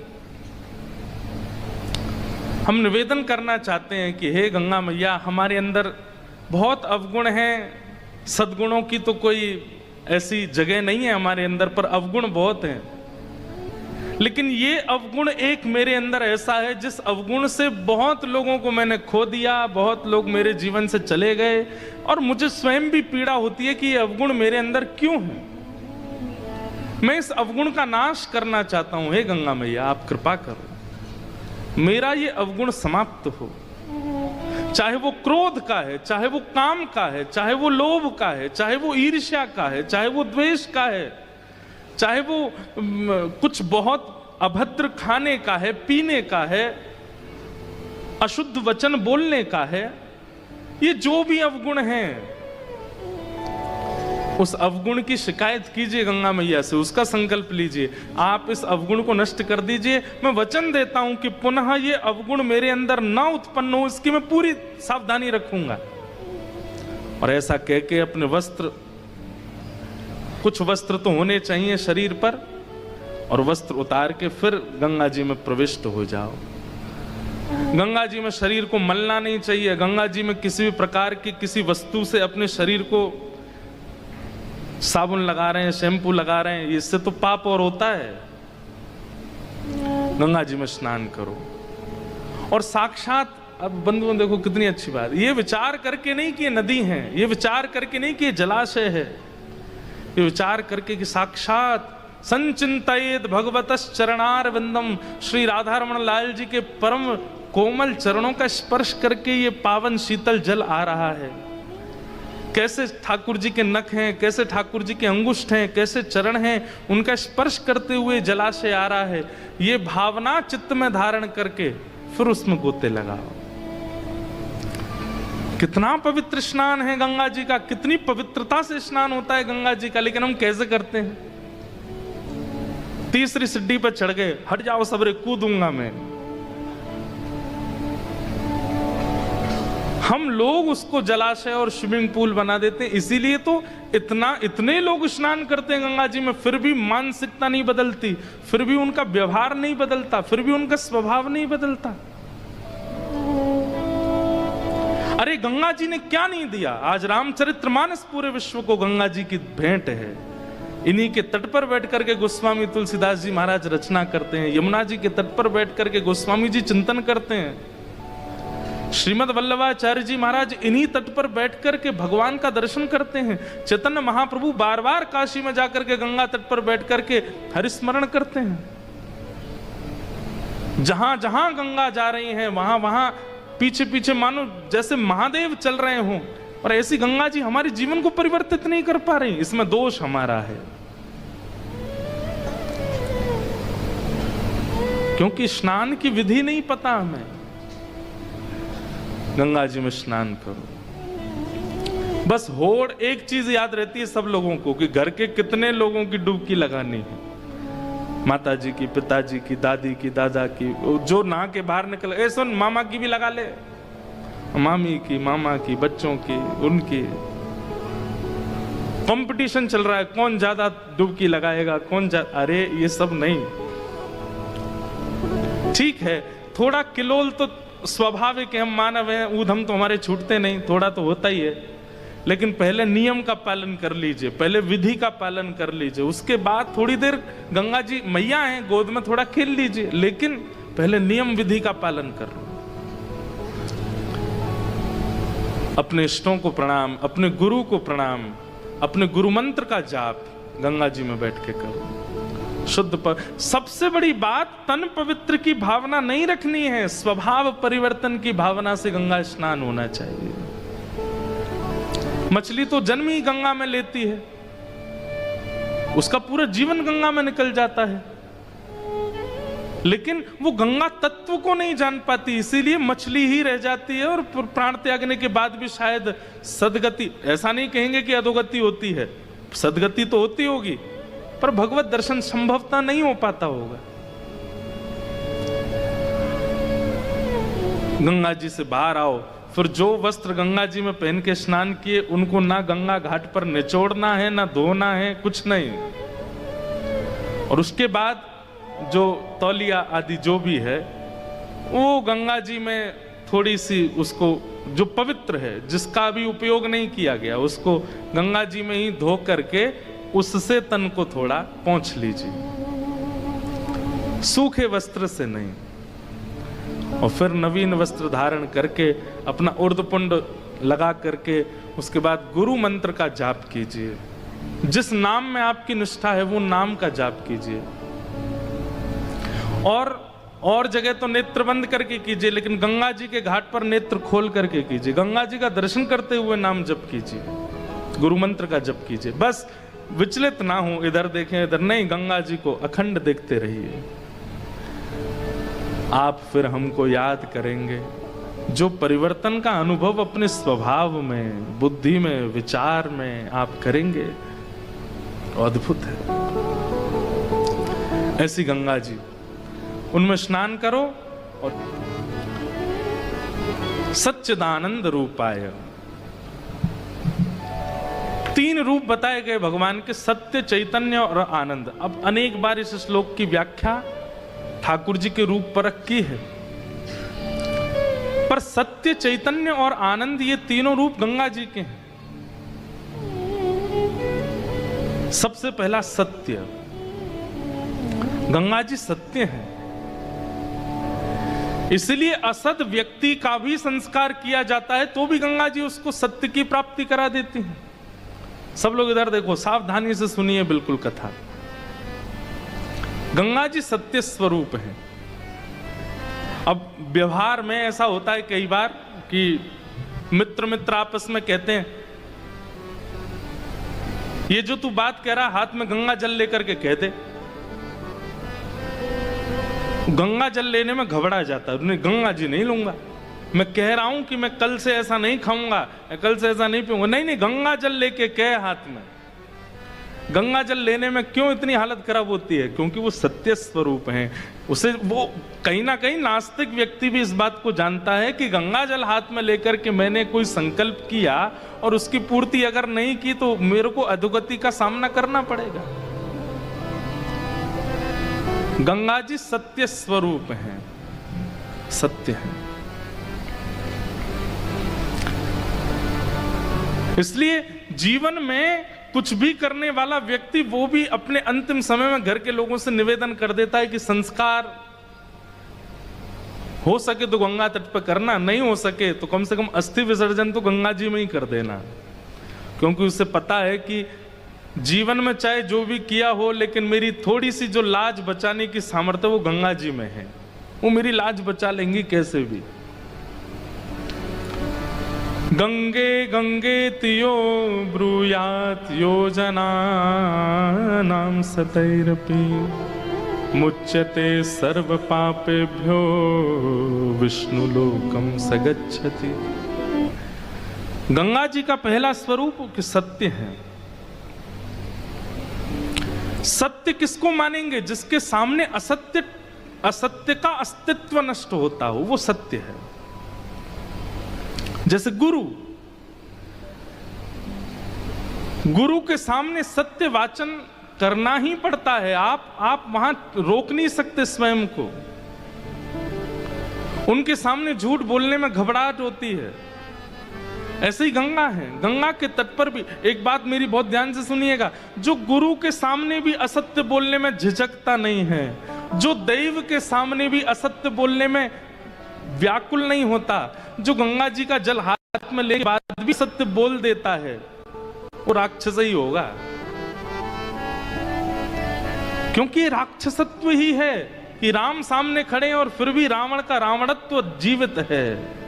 हम निवेदन करना चाहते हैं कि हे गंगा मैया, हमारे अंदर बहुत अवगुण हैं, सद्गुणों की तो कोई ऐसी जगह नहीं है हमारे अंदर, पर अवगुण बहुत हैं। लेकिन ये अवगुण एक मेरे अंदर ऐसा है जिस अवगुण से बहुत लोगों को मैंने खो दिया, बहुत लोग मेरे जीवन से चले गए, और मुझे स्वयं भी पीड़ा होती है कि ये अवगुण मेरे अंदर क्यों है। मैं इस अवगुण का नाश करना चाहता हूं, हे गंगा मैया आप कृपा करो, मेरा ये अवगुण समाप्त हो। चाहे वो क्रोध का है, चाहे वो काम का है, चाहे वो लोभ का है, चाहे वो ईर्ष्या का है, चाहे वो द्वेष का है, चाहे वो कुछ बहुत अभद्र खाने का है, पीने का है, अशुद्ध वचन बोलने का है, ये जो भी अवगुण है, उस अवगुण की शिकायत कीजिए गंगा मैया से, उसका संकल्प लीजिए, आप इस अवगुण को नष्ट कर दीजिए। मैं वचन देता हूं कि पुनः ये अवगुण मेरे अंदर ना उत्पन्न हो, इसकी मैं पूरी सावधानी रखूंगा। और ऐसा कह के अपने वस्त्र, कुछ वस्त्र तो होने चाहिए शरीर पर, और वस्त्र उतार के फिर गंगा जी में प्रविष्ट हो जाओ। गंगा जी में शरीर को मलना नहीं चाहिए। गंगा जी में किसी भी प्रकार की किसी वस्तु से अपने शरीर को, साबुन लगा रहे हैं, शैम्पू लगा रहे हैं, इससे तो पाप और होता है। गंगा जी में स्नान करो और साक्षात, अब बंधुओं देखो कितनी अच्छी बात, ये विचार करके नहीं कि ये नदी है, ये विचार करके नहीं कि ये जलाशय है, ये विचार करके कि साक्षात संचिंतयेत भगवतस् चरणारविंदम, श्री राधा रमण लाल जी के परम कोमल चरणों का स्पर्श करके ये पावन शीतल जल आ रहा है। कैसे ठाकुर जी के नख हैं, कैसे ठाकुर जी के अंगुष्ठ हैं, कैसे चरण हैं, उनका स्पर्श करते हुए जलाशय आ रहा है। ये भावना चित्त में धारण करके फिर उसमें गोते लगाओ। कितना पवित्र स्नान है गंगा जी का, कितनी पवित्रता से स्नान होता है गंगा जी का, लेकिन हम कैसे करते हैं? तीसरी सीढ़ी पर चढ़ गए, हट जाओ सबरे, कूदूंगा मैं। हम लोग उसको जलाशय और स्विमिंग पूल बना देते हैं। इसीलिए तो इतने लोग स्नान करते हैं गंगा जी में, फिर भी मानसिकता नहीं बदलती, फिर भी उनका व्यवहार नहीं बदलता, फिर भी उनका स्वभाव नहीं बदलता। अरे गंगा जी ने क्या नहीं दिया? आज रामचरितमानस पूरे विश्व को गंगा जी की भेंट है। इन्हीं के तट पर बैठ करके गोस्वामी तुलसीदास जी महाराज रचना करते हैं। यमुना जी के तट पर बैठ करके गोस्वामी जी चिंतन करते हैं। श्रीमद वल्लभाचार्य जी महाराज इन्हीं तट पर बैठ करके भगवान का दर्शन करते हैं। चैतन्य महाप्रभु बार बार काशी में जाकर के गंगा तट पर बैठ करके हरिस्मरण करते हैं। जहां जहां गंगा जा रही हैं, वहां वहां पीछे पीछे मानो जैसे महादेव चल रहे हों, और ऐसी गंगा जी हमारे जीवन को परिवर्तित नहीं कर पा रही। इसमें दोष हमारा है, क्योंकि स्नान की विधि नहीं पता हमें। गंगा जी में स्नान करो, बस होड़ एक चीज याद रहती है सब लोगों को कि घर के कितने लोगों की डुबकी लगानी है। माता जी की, पिताजी की, दादी की, दादा की, जो नहा के बाहर निकल, ऐसा मामा की भी लगा ले, मामी की, मामा की, बच्चों की, उनकी कंपटीशन चल रहा है, कौन ज्यादा डुबकी लगाएगा, कौन अरे ये सब नहीं। ठीक है, थोड़ा किलोल तो स्वाभाविक है, हम मानव हैं, ऊधम तो हमारे छूटते नहीं, थोड़ा तो होता ही है। लेकिन पहले नियम का पालन कर लीजिए, पहले विधि का पालन कर लीजिए, उसके बाद थोड़ी देर गंगा जी मैया हैं, गोद में थोड़ा खेल लीजिए, लेकिन पहले नियम विधि का पालन कर लो। अपने इष्टों को प्रणाम, अपने गुरु को प्रणाम, अपने गुरु मंत्र का जाप गंगा जी में बैठ के करो। शुद्ध सबसे बड़ी बात, तन पवित्र की भावना नहीं रखनी है, स्वभाव परिवर्तन की भावना से गंगा स्नान होना चाहिए। मछली तो जन्म ही गंगा में लेती है, उसका पूरा जीवन गंगा में निकल जाता है, लेकिन वो गंगा तत्व को नहीं जान पाती, इसीलिए मछली ही रह जाती है। और प्राण त्यागने के बाद भी शायद सदगति, ऐसा नहीं कहेंगे कि अधोगति होती है, सदगति तो होती होगी, पर भगवत दर्शन संभवतः नहीं हो पाता होगा। गंगा जी से बाहर आओ, फिर जो वस्त्र गंगा जी में पहन के स्नान किए उनको ना गंगा घाट पर निचोड़ना है, ना धोना है, कुछ नहीं। और उसके बाद जो तौलिया आदि जो भी है, वो गंगा जी में थोड़ी सी उसको, जो पवित्र है, जिसका भी उपयोग नहीं किया गया, उसको गंगा जी में ही धो करके उससे तन को थोड़ा पोंछ लीजिए, सूखे वस्त्र से नहीं। और फिर नवीन वस्त्र धारण करके अपना उर्धपुंड लगा करके उसके बाद गुरु मंत्र का जाप कीजिए। जिस नाम में आपकी निष्ठा है वो नाम का जाप कीजिए। और जगह तो नेत्र बंद करके कीजिए, लेकिन गंगा जी के घाट पर नेत्र खोल करके कीजिए। गंगा जी का दर्शन करते हुए नाम जप कीजिए, गुरु मंत्र का जप कीजिए। बस विचलित ना हो, इधर देखें इधर नहीं, गंगा जी को अखंड देखते रहिए। आप फिर हमको याद करेंगे। जो परिवर्तन का अनुभव अपने स्वभाव में, बुद्धि में, विचार में आप करेंगे, अद्भुत है। ऐसी गंगा जी, उनमें स्नान करो और सच्चिदानंद रूपाय। 3 रूप बताए गए भगवान के, सत्य, चैतन्य और आनंद। अब अनेक बार इस श्लोक की व्याख्या ठाकुर जी के रूप पर की है, पर सत्य, चैतन्य और आनंद ये तीनों रूप गंगा जी के हैं। सबसे पहला सत्य, गंगा जी सत्य हैं। इसलिए असद व्यक्ति का भी संस्कार किया जाता है तो भी गंगा जी उसको सत्य की प्राप्ति करा देती हैं। सब लोग इधर देखो, सावधानी से सुनिए बिल्कुल कथा। गंगा जी सत्य स्वरूप हैं। अब व्यवहार में ऐसा होता है कई बार कि मित्र आपस में कहते हैं, ये जो तू बात कह रहा, हाथ में गंगा जल लेकर के कह दे। गंगा जल लेने में घबरा जाता है, गंगा जी नहीं लूंगा, मैं कह रहा हूं कि मैं कल से ऐसा नहीं खाऊंगा, कल से ऐसा नहीं पीऊंगा। नहीं, गंगा जल लेके कह हाथ में। गंगा जल लेने में क्यों इतनी हालत खराब होती है? क्योंकि वो सत्य स्वरूप हैं। उसे वो कहीं ना कहीं नास्तिक व्यक्ति भी इस बात को जानता है कि गंगा जल हाथ में लेकर के मैंने कोई संकल्प किया और उसकी पूर्ति अगर नहीं की तो मेरे को अधोगति का सामना करना पड़ेगा। गंगा जी सत्य स्वरूप हैं, सत्य हैं। इसलिए जीवन में कुछ भी करने वाला व्यक्ति, वो भी अपने अंतिम समय में घर के लोगों से निवेदन कर देता है कि संस्कार हो सके तो गंगा तट पर करना, नहीं हो सके तो कम से कम अस्थि विसर्जन तो गंगा जी में ही कर देना। क्योंकि उसे पता है कि जीवन में चाहे जो भी किया हो, लेकिन मेरी थोड़ी सी जो लाज बचाने की सामर्थ्य वो गंगा जी में है। वो मेरी लाज बचा लेंगी कैसे भी। गंगे गंगे तियो ब्रूयात योजना नाम सतैरपि मुच्यते सर्व पापेभ्यो विष्णु लोकम सगच्छति। गंगा जी का पहला स्वरूप कि सत्य है। सत्य किसको मानेंगे? जिसके सामने असत्य का अस्तित्व नष्ट होता हो, वो सत्य है। जैसे गुरु के सामने सत्य वाचन करना ही पड़ता है। आप वहां रोक नहीं सकते स्वयं को। उनके सामने झूठ बोलने में घबराहट होती है। ऐसे ही गंगा है। गंगा के तट पर भी एक बात मेरी बहुत ध्यान से सुनिएगा, जो गुरु के सामने भी असत्य बोलने में झिझकता नहीं है, जो दैव के सामने भी असत्य बोलने में व्याकुल नहीं होता, जो गंगा जी का जल हाथ में लेके बाद भी सत्य बोल देता है, वो राक्षस ही होगा। क्योंकि राक्षसत्व ही है कि राम सामने खड़े हैं और फिर भी रावण का रावणत्व जीवित है।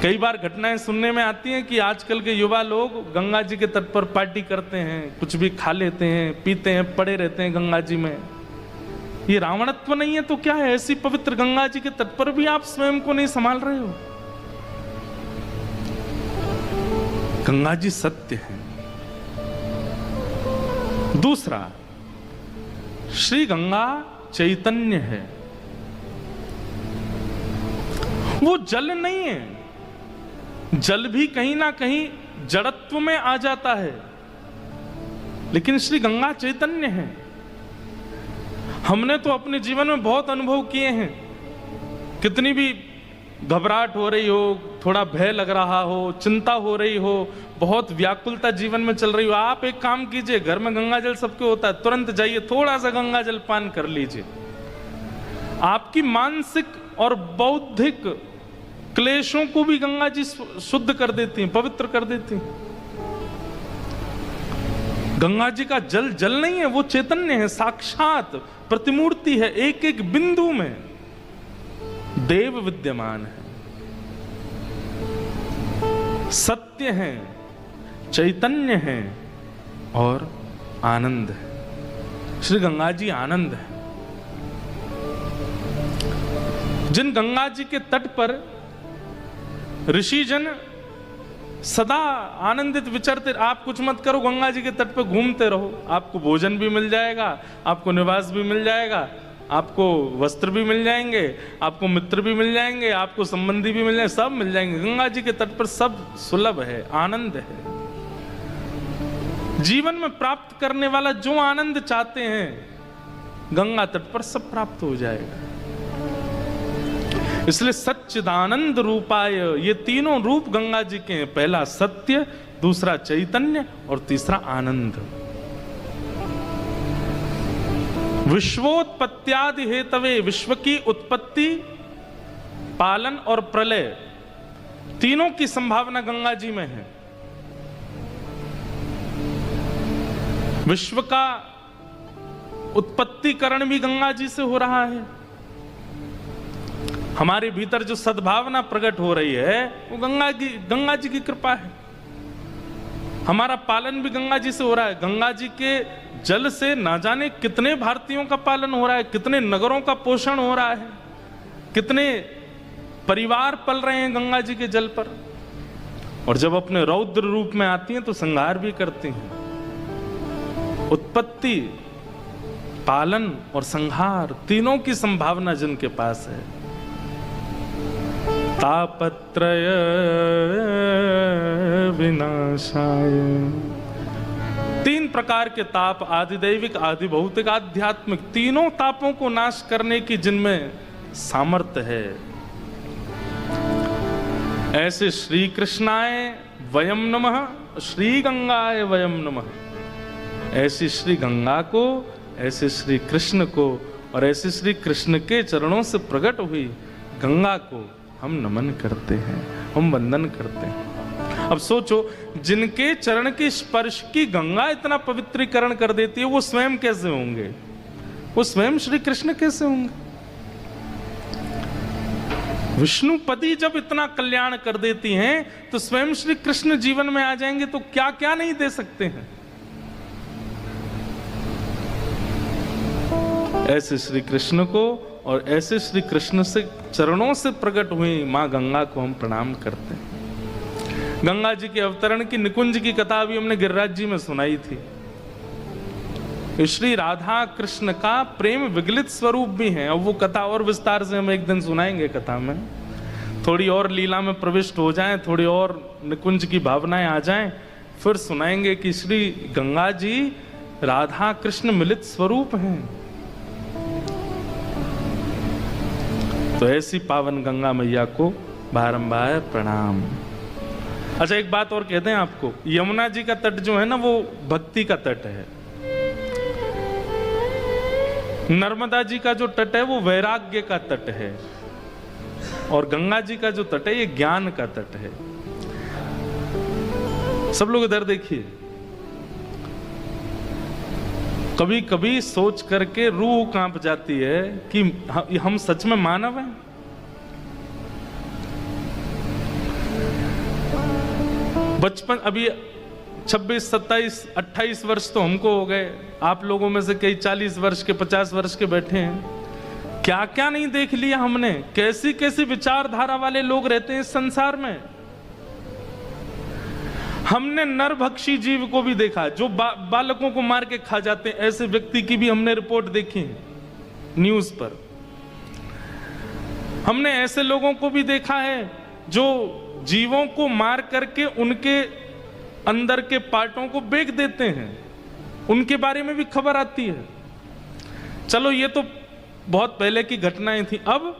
कई बार घटनाएं सुनने में आती हैं कि आजकल के युवा लोग गंगा जी के तट पर पार्टी करते हैं, कुछ भी खा लेते हैं, पीते हैं, पड़े रहते हैं गंगा जी में। ये रावणत्व नहीं है तो क्या है? ऐसी पवित्र गंगा जी के तट पर भी आप स्वयं को नहीं संभाल रहे हो। गंगा जी सत्य है। दूसरा, श्री गंगा चैतन्य है। वो जल नहीं है। जल भी कहीं ना कहीं जड़त्व में आ जाता है, लेकिन श्री गंगा चैतन्य है। हमने तो अपने जीवन में बहुत अनुभव किए हैं। कितनी भी घबराहट हो रही हो, थोड़ा भय लग रहा हो, चिंता हो रही हो, बहुत व्याकुलता जीवन में चल रही हो, आप एक काम कीजिए, घर में गंगा जल सबके होता है, तुरंत जाइए थोड़ा सा गंगा जल पान कर लीजिए। आपकी मानसिक और बौद्धिक क्लेशों को भी गंगा जी शुद्ध कर देती हैं, पवित्र कर देती हैं। गंगा जी का जल जल नहीं है, वो चैतन्य है, साक्षात प्रतिमूर्ति है, एक एक बिंदु में देव विद्यमान है, सत्य है, चैतन्य है और आनंद है। श्री गंगा जी आनंद है। जिन गंगा जी के तट पर ऋषिजन सदा आनंदित विचरते, आप कुछ मत करो, गंगा जी के तट पर घूमते रहो, आपको भोजन भी मिल जाएगा, आपको निवास भी मिल जाएगा, आपको वस्त्र भी मिल जाएंगे, आपको मित्र भी मिल जाएंगे, आपको संबंधी भी मिल जाएंगे, सब मिल जाएंगे। गंगा जी के तट पर सब सुलभ है, आनंद है। जीवन में प्राप्त करने वाला जो आनंद चाहते हैं, गंगा तट पर सब प्राप्त हो जाएगा। इसलिए सच्चिदानंद रूपाय, ये तीनों रूप गंगा जी के हैं। पहला सत्य, दूसरा चैतन्य और तीसरा आनंद। विश्वोत्पत्त्यादि हेतवे, विश्व की उत्पत्ति, पालन और प्रलय, तीनों की संभावना गंगा जी में है। विश्व का उत्पत्तिकरण भी गंगा जी से हो रहा है। हमारे भीतर जो सद्भावना प्रकट हो रही है वो गंगा जी की कृपा है। हमारा पालन भी गंगा जी से हो रहा है। गंगा जी के जल से ना जाने कितने भारतीयों का पालन हो रहा है, कितने नगरों का पोषण हो रहा है, कितने परिवार पल रहे हैं गंगा जी के जल पर। और जब अपने रौद्र रूप में आती हैं तो संहार भी करती हैं। उत्पत्ति, पालन और संहार, तीनों की संभावना जिनके पास है। तापत्रय विनाशाय, तीन प्रकार के ताप, आदिदैविक, आदि भौतिक, आध्यात्मिक, तीनों तापों को नाश करने की जिनमें सामर्थ्य है, ऐसे श्री कृष्णाय वयम नमः, श्री गंगाय वयम नमः। ऐसी श्री गंगा को, ऐसे श्री कृष्ण को और ऐसे श्री कृष्ण के चरणों से प्रकट हुई गंगा को हम नमन करते हैं, हम वंदन करते हैं। अब सोचो, जिनके चरण के स्पर्श की गंगा इतना पवित्रीकरण कर देती है, वो स्वयं कैसे होंगे? वो स्वयं श्री कृष्ण कैसे होंगे? विष्णुपति जब इतना कल्याण कर देती हैं तो स्वयं श्री कृष्ण जीवन में आ जाएंगे तो क्या क्या नहीं दे सकते हैं। ऐसे श्री कृष्ण को और ऐसे श्री कृष्ण से चरणों से प्रकट हुई मां गंगा को हम प्रणाम करते हैं। गंगा जी के अवतरण की निकुंज की कथा भी हमने गिरिराज जी में सुनाई थी। श्री राधा कृष्ण का प्रेम विगलित स्वरूप भी है। अब वो कथा और विस्तार से हम एक दिन सुनाएंगे। कथा में थोड़ी और लीला में प्रविष्ट हो जाएं, थोड़ी और निकुंज की भावनाएं आ जाएं, फिर सुनाएंगे कि श्री गंगा जी राधा कृष्ण मिलित स्वरूप हैं। तो ऐसी पावन गंगा मैया को बारंबार प्रणाम। अच्छा, एक बात और कहते हैं आपको, यमुना जी का तट जो है ना, वो भक्ति का तट है। नर्मदा जी का जो तट है वो वैराग्य का तट है, और गंगा जी का जो तट है ये ज्ञान का तट है। सब लोग इधर देखिए, कभी कभी सोच करके रूह कांप जाती है कि हम सच में मानव हैं। बचपन, अभी 26, 27, 28 वर्ष तो हमको हो गए, आप लोगों में से कई 40 वर्ष के, 50 वर्ष के बैठे हैं। क्या क्या नहीं देख लिया हमने, कैसी कैसी विचारधारा वाले लोग रहते हैं इस संसार में। हमने नरभक्षी जीव को भी देखा, जो बालकों को मार के खा जाते हैं, ऐसे व्यक्ति की भी हमने रिपोर्ट देखी है न्यूज पर। हमने ऐसे लोगों को भी देखा है जो जीवों को मार करके उनके अंदर के पार्टों को बेच देते हैं, उनके बारे में भी खबर आती है। चलो, ये तो बहुत पहले की घटनाएं थी। अब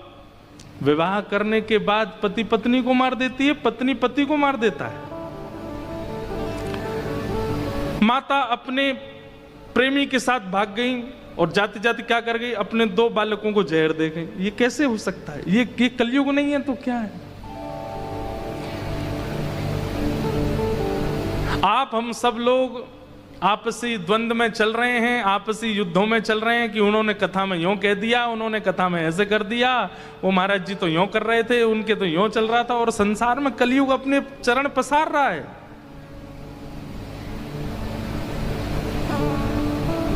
विवाह करने के बाद पति पत्नी को मार देती है, पत्नी पति को मार देता है। माता अपने प्रेमी के साथ भाग गई और जाते जाते क्या कर गई, अपने 2 बालकों को जहर दे गई। ये कैसे हो सकता है? ये कलयुग नहीं है तो क्या है? आप हम सब लोग आपसी द्वंद्व में चल रहे हैं, आपसी युद्धों में चल रहे हैं कि उन्होंने कथा में यूं कह दिया, उन्होंने कथा में ऐसे कर दिया, वो महाराज जी तो यूं कर रहे थे, उनके तो यूं चल रहा था। और संसार में कलयुग अपने चरण पसार रहा है।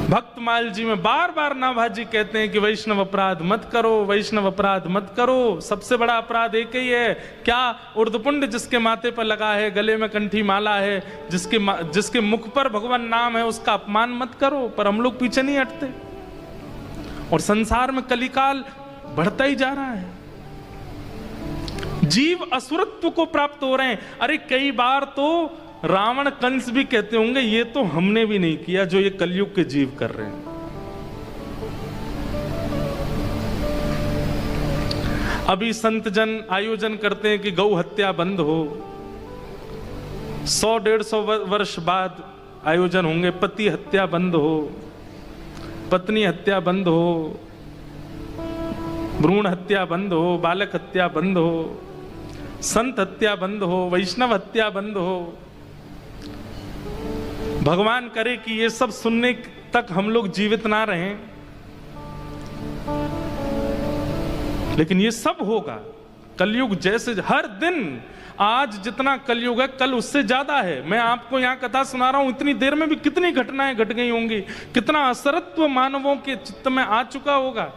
भक्तमाल जी में बार बार नाभाजी कहते हैं कि वैष्णव अपराध मत करो, वैष्णव अपराध मत करो। सबसे बड़ा अपराध एक ही है, क्या? उर्दपुंड जिसके माथे पर लगा है, गले में कंठी माला है, जिसके मुख पर भगवान नाम है, उसका अपमान मत करो। पर हम लोग पीछे नहीं हटते और संसार में कलिकाल बढ़ता ही जा रहा है। जीव असुरत्व को प्राप्त हो रहे हैं। अरे कई बार तो रावण कंस भी कहते होंगे ये तो हमने भी नहीं किया जो ये कलयुग के जीव कर रहे हैं। अभी संत जन आयोजन करते हैं कि गौ हत्या बंद हो। 100-150 वर्ष बाद आयोजन होंगे, पति हत्या बंद हो, पत्नी हत्या बंद हो, भ्रूण हत्या बंद हो, बालक हत्या बंद हो, संत हत्या बंद हो, वैष्णव हत्या बंद हो। भगवान करे कि ये सब सुनने तक हम लोग जीवित ना रहें, लेकिन ये सब होगा। कलयुग जैसे हर दिन, आज जितना कलयुग है कल उससे ज्यादा है। मैं आपको यहां कथा सुना रहा हूं, इतनी देर में भी कितनी घटनाएं घट गई होंगी, कितना असरत्व मानवों के चित्त में आ चुका होगा।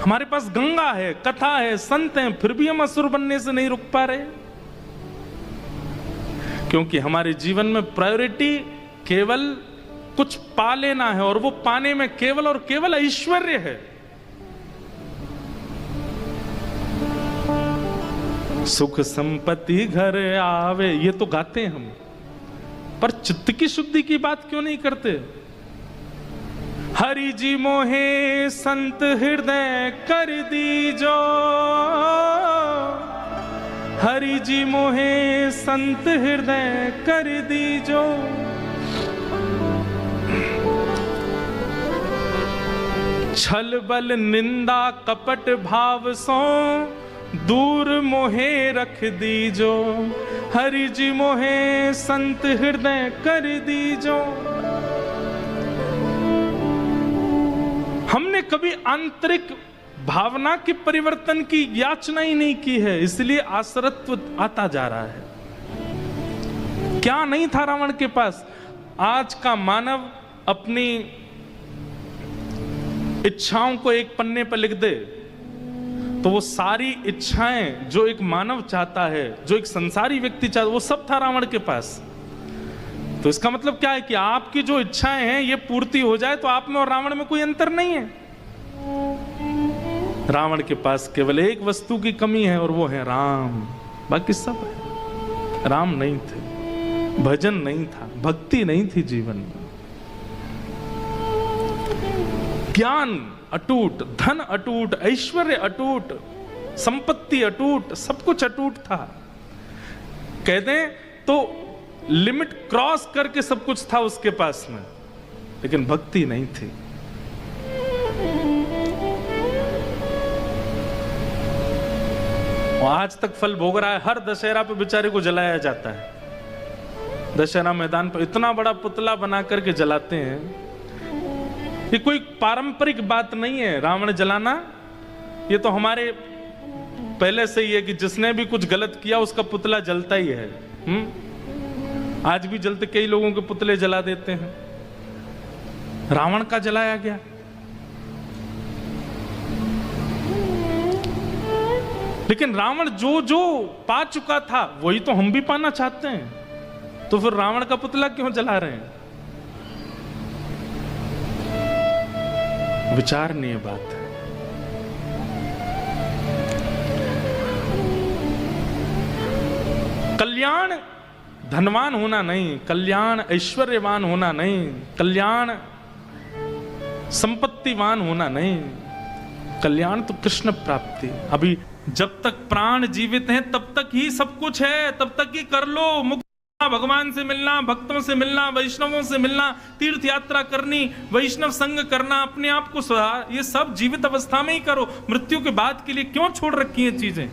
हमारे पास गंगा है, कथा है, संत हैं, फिर भी हम असुर बनने से नहीं रुक पा रहे, क्योंकि हमारे जीवन में प्रायोरिटी केवल कुछ पा लेना है, और वो पाने में केवल और केवल ऐश्वर्य है। सुख संपत्ति घर आवे, ये तो गाते हैं हम, पर चित्त की शुद्धि की बात क्यों नहीं करते? हरि जी मोहे संत हृदय कर दीजो, हरि जी मोहे संत हृदय कर दीजो। छल बल निंदा कपट भाव सो दूर मोहे रख दीजो, हरि जी मोहे संत हृदय कर दीजो। हमने कभी आंतरिक भावना के परिवर्तन की याचना ही नहीं की है, इसलिए आसरत्व आता जा रहा है। क्या नहीं था रावण के पास? आज का मानव अपनी इच्छाओं को एक पन्ने पर लिख दे तो वो सारी इच्छाएं जो एक मानव चाहता है, जो एक संसारी व्यक्ति चाहता है, वो सब था रावण के पास। तो इसका मतलब क्या है कि आपकी जो इच्छाएं हैं ये पूर्ति हो जाए तो आप में और रावण में कोई अंतर नहीं है। रावण के पास केवल एक वस्तु की कमी है और वो है राम, बाकी सब है। राम नहीं थे, भजन नहीं था, भक्ति नहीं थी जीवन में, ज्ञान अटूट, धन अटूट, ऐश्वर्य अटूट, संपत्ति अटूट, सब कुछ अटूट था। कह दें तो लिमिट क्रॉस करके सब कुछ था उसके पास में, लेकिन भक्ति नहीं थी। और आज तक फल भोग रहा है। हर दशहरा पे बेचारे को जलाया जाता है। दशहरा मैदान पर इतना बड़ा पुतला बना करके जलाते हैं। ये कोई पारंपरिक बात नहीं है रावण जलाना, ये तो हमारे पहले से ही है कि जिसने भी कुछ गलत किया उसका पुतला जलता ही है। आज भी जलते, कई लोगों के पुतले जला देते हैं। रावण का जलाया गया। लेकिन रावण जो जो पा चुका था वही तो हम भी पाना चाहते हैं, तो फिर रावण का पुतला क्यों जला रहे हैं? विचारणीय बात है। कल्याण धनवान होना नहीं, कल्याण ऐश्वर्यवान होना नहीं, कल्याण संपत्तिवान होना नहीं, कल्याण तो कृष्ण प्राप्ति। अभी जब तक प्राण जीवित हैं तब तक ही सब कुछ है, तब तक ही कर लो। मुक्त भगवान से मिलना, भक्तों से मिलना, वैष्णवों से मिलना, तीर्थ यात्रा करनी, वैष्णव संग करना, अपने आप को सुधार, ये सब जीवित अवस्था में ही करो। मृत्यु के बाद के लिए क्यों छोड़ रखी हैं चीजें?